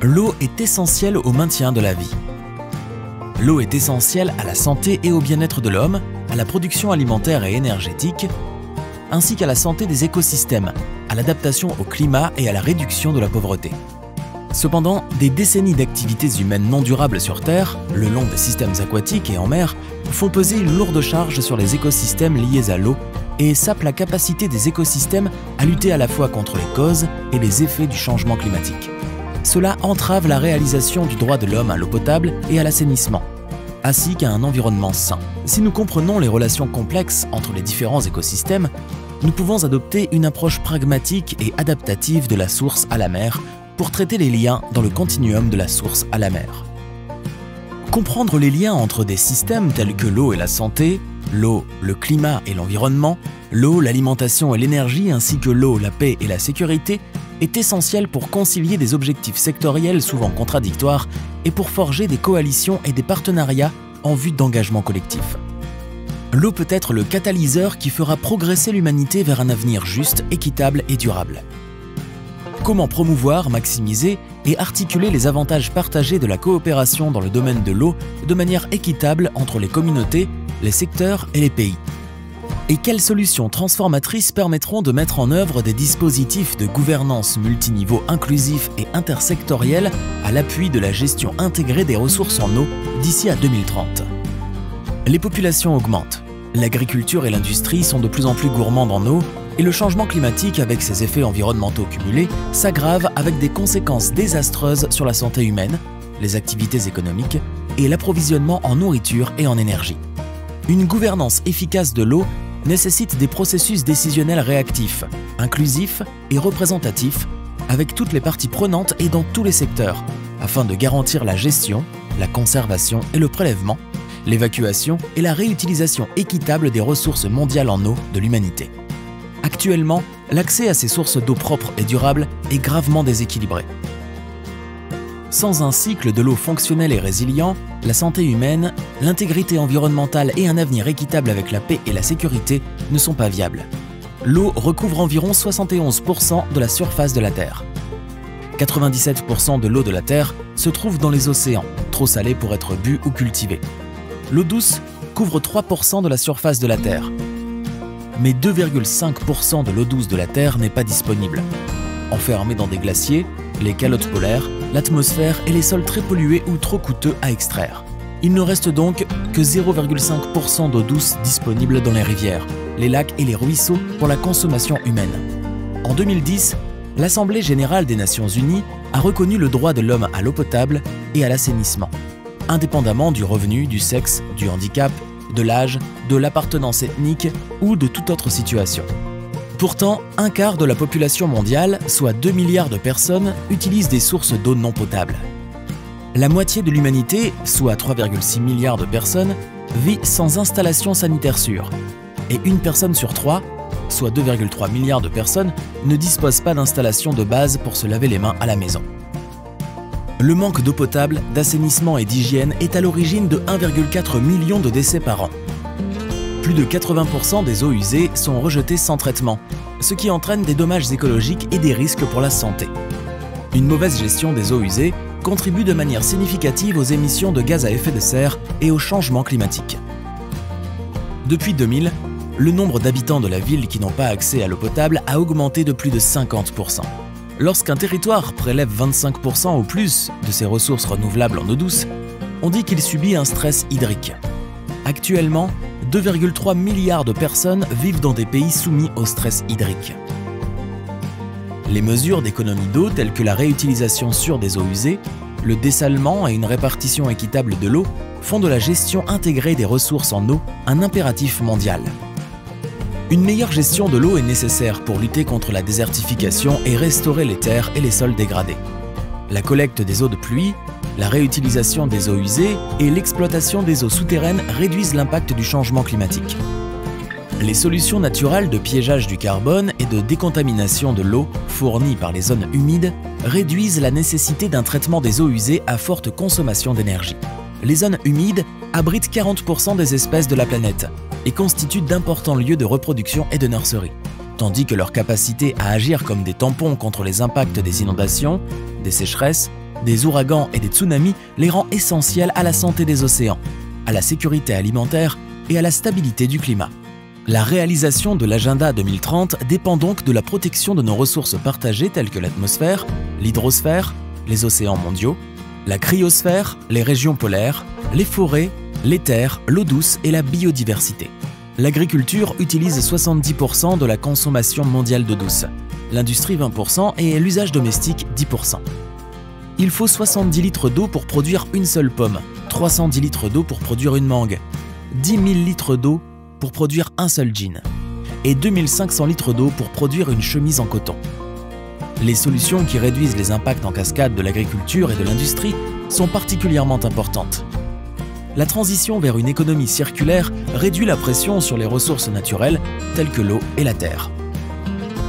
L'eau est essentielle au maintien de la vie. L'eau est essentielle à la santé et au bien-être de l'homme, à la production alimentaire et énergétique, ainsi qu'à la santé des écosystèmes, à l'adaptation au climat et à la réduction de la pauvreté. Cependant, des décennies d'activités humaines non durables sur Terre, le long des systèmes aquatiques et en mer, font peser une lourde charge sur les écosystèmes liés à l'eau et sapent la capacité des écosystèmes à lutter à la fois contre les causes et les effets du changement climatique. Cela entrave la réalisation du droit de l'homme à l'eau potable et à l'assainissement, ainsi qu'à un environnement sain. Si nous comprenons les relations complexes entre les différents écosystèmes, nous pouvons adopter une approche pragmatique et adaptative de la source à la mer pour traiter les liens dans le continuum de la source à la mer. Comprendre les liens entre des systèmes tels que l'eau et la santé, l'eau, le climat et l'environnement, l'eau, l'alimentation et l'énergie ainsi que l'eau, la paix et la sécurité est essentiel pour concilier des objectifs sectoriels souvent contradictoires et pour forger des coalitions et des partenariats en vue d'engagement collectif. L'eau peut être le catalyseur qui fera progresser l'humanité vers un avenir juste, équitable et durable. Comment promouvoir, maximiser et articuler les avantages partagés de la coopération dans le domaine de l'eau de manière équitable entre les communautés, les secteurs et les pays? Et quelles solutions transformatrices permettront de mettre en œuvre des dispositifs de gouvernance multiniveau inclusifs et intersectoriels à l'appui de la gestion intégrée des ressources en eau d'ici à 2030? Les populations augmentent, l'agriculture et l'industrie sont de plus en plus gourmandes en eau et le changement climatique avec ses effets environnementaux cumulés s'aggrave avec des conséquences désastreuses sur la santé humaine, les activités économiques et l'approvisionnement en nourriture et en énergie. Une gouvernance efficace de l'eau nécessite des processus décisionnels réactifs, inclusifs et représentatifs avec toutes les parties prenantes et dans tous les secteurs, afin de garantir la gestion, la conservation et le prélèvement, l'évacuation et la réutilisation équitable des ressources mondiales en eau de l'humanité. Actuellement, l'accès à ces sources d'eau propre et durable est gravement déséquilibré. Sans un cycle de l'eau fonctionnel et résilient, la santé humaine, l'intégrité environnementale et un avenir équitable avec la paix et la sécurité ne sont pas viables. L'eau recouvre environ 71% de la surface de la Terre. 97% de l'eau de la Terre se trouve dans les océans, trop salée pour être bue ou cultivée. L'eau douce couvre 3% de la surface de la Terre. Mais 2,5% de l'eau douce de la Terre n'est pas disponible. Enfermée dans des glaciers, les calottes polaires, l'atmosphère et les sols très pollués ou trop coûteux à extraire. Il ne reste donc que 0,5% d'eau douce disponible dans les rivières, les lacs et les ruisseaux pour la consommation humaine. En 2010, l'Assemblée générale des Nations Unies a reconnu le droit de l'homme à l'eau potable et à l'assainissement, indépendamment du revenu, du sexe, du handicap, de l'âge, de l'appartenance ethnique ou de toute autre situation. Pourtant, un quart de la population mondiale, soit 2 milliards de personnes, utilisent des sources d'eau non potable. La moitié de l'humanité, soit 3,6 milliards de personnes, vit sans installation sanitaire sûre. Et une personne sur 3, soit 2,3 milliards de personnes, ne dispose pas d'installation de base pour se laver les mains à la maison. Le manque d'eau potable, d'assainissement et d'hygiène est à l'origine de 1,4 million de décès par an. Plus de 80% des eaux usées sont rejetées sans traitement, ce qui entraîne des dommages écologiques et des risques pour la santé. Une mauvaise gestion des eaux usées contribue de manière significative aux émissions de gaz à effet de serre et au changement climatique. Depuis 2000, le nombre d'habitants de la ville qui n'ont pas accès à l'eau potable a augmenté de plus de 50%. Lorsqu'un territoire prélève 25% ou plus de ses ressources renouvelables en eau douce, on dit qu'il subit un stress hydrique. Actuellement, 2,3 milliards de personnes vivent dans des pays soumis au stress hydrique. Les mesures d'économie d'eau telles que la réutilisation sûre des eaux usées, le dessalement et une répartition équitable de l'eau font de la gestion intégrée des ressources en eau un impératif mondial. Une meilleure gestion de l'eau est nécessaire pour lutter contre la désertification et restaurer les terres et les sols dégradés. La collecte des eaux de pluie, la réutilisation des eaux usées et l'exploitation des eaux souterraines réduisent l'impact du changement climatique. Les solutions naturelles de piégeage du carbone et de décontamination de l'eau fournies par les zones humides réduisent la nécessité d'un traitement des eaux usées à forte consommation d'énergie. Les zones humides abritent 40% des espèces de la planète et constituent d'importants lieux de reproduction et de nurserie, tandis que leur capacité à agir comme des tampons contre les impacts des inondations, des sécheresses, des ouragans et des tsunamis les rend essentiels à la santé des océans, à la sécurité alimentaire et à la stabilité du climat. La réalisation de l'agenda 2030 dépend donc de la protection de nos ressources partagées telles que l'atmosphère, l'hydrosphère, les océans mondiaux, la cryosphère, les régions polaires, les forêts, les terres, l'eau douce et la biodiversité. L'agriculture utilise 70% de la consommation mondiale d'eau douce, l'industrie 20% et l'usage domestique 10%. Il faut 70 litres d'eau pour produire une seule pomme, 310 litres d'eau pour produire une mangue, 10 000 litres d'eau pour produire un seul jean et 2500 litres d'eau pour produire une chemise en coton. Les solutions qui réduisent les impacts en cascade de l'agriculture et de l'industrie sont particulièrement importantes. La transition vers une économie circulaire réduit la pression sur les ressources naturelles telles que l'eau et la terre.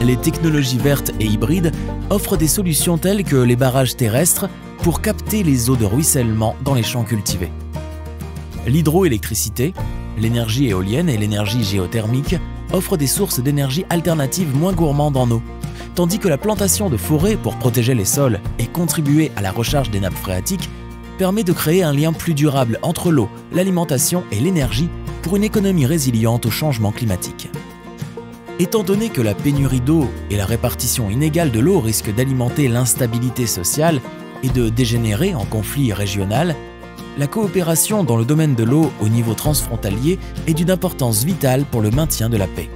Les technologies vertes et hybrides offrent des solutions telles que les barrages terrestres pour capter les eaux de ruissellement dans les champs cultivés. L'hydroélectricité, l'énergie éolienne et l'énergie géothermique offrent des sources d'énergie alternatives moins gourmandes en eau, tandis que la plantation de forêts pour protéger les sols et contribuer à la recharge des nappes phréatiques permet de créer un lien plus durable entre l'eau, l'alimentation et l'énergie pour une économie résiliente au changement climatique. Étant donné que la pénurie d'eau et la répartition inégale de l'eau risquent d'alimenter l'instabilité sociale et de dégénérer en conflit régional, la coopération dans le domaine de l'eau au niveau transfrontalier est d'une importance vitale pour le maintien de la paix.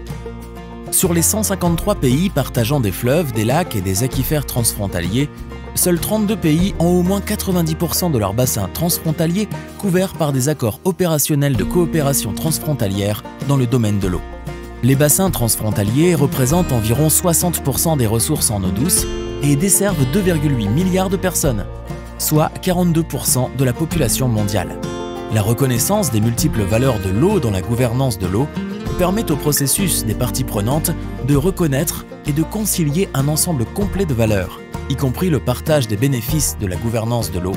Sur les 153 pays partageant des fleuves, des lacs et des aquifères transfrontaliers, seuls 32 pays ont au moins 90% de leur bassin transfrontalier couvert par des accords opérationnels de coopération transfrontalière dans le domaine de l'eau. Les bassins transfrontaliers représentent environ 60% des ressources en eau douce et desservent 2,8 milliards de personnes, soit 42% de la population mondiale. La reconnaissance des multiples valeurs de l'eau dans la gouvernance de l'eau permet au processus des parties prenantes de reconnaître et de concilier un ensemble complet de valeurs, y compris le partage des bénéfices de la gouvernance de l'eau,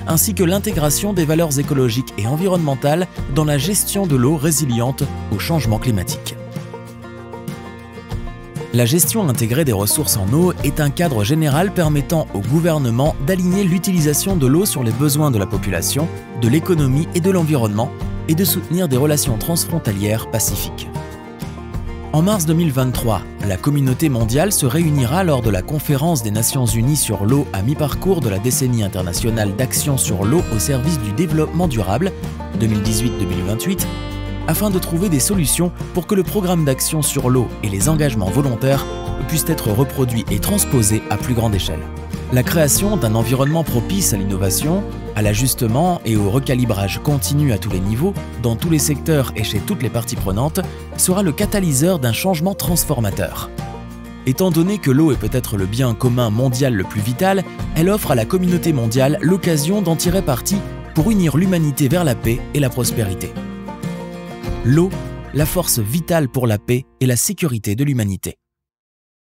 ainsi que l'intégration des valeurs écologiques et environnementales dans la gestion de l'eau résiliente au changement climatique. La gestion intégrée des ressources en eau est un cadre général permettant au gouvernement d'aligner l'utilisation de l'eau sur les besoins de la population, de l'économie et de l'environnement, et de soutenir des relations transfrontalières pacifiques. En mars 2023, la communauté mondiale se réunira lors de la conférence des Nations Unies sur l'eau à mi-parcours de la décennie internationale d'action sur l'eau au service du développement durable 2018-2028, afin de trouver des solutions pour que le programme d'action sur l'eau et les engagements volontaires puissent être reproduits et transposés à plus grande échelle. La création d'un environnement propice à l'innovation, à l'ajustement et au recalibrage continu à tous les niveaux, dans tous les secteurs et chez toutes les parties prenantes, sera le catalyseur d'un changement transformateur. Étant donné que l'eau est peut-être le bien commun mondial le plus vital, elle offre à la communauté mondiale l'occasion d'en tirer parti pour unir l'humanité vers la paix et la prospérité. L'eau, la force vitale pour la paix et la sécurité de l'humanité.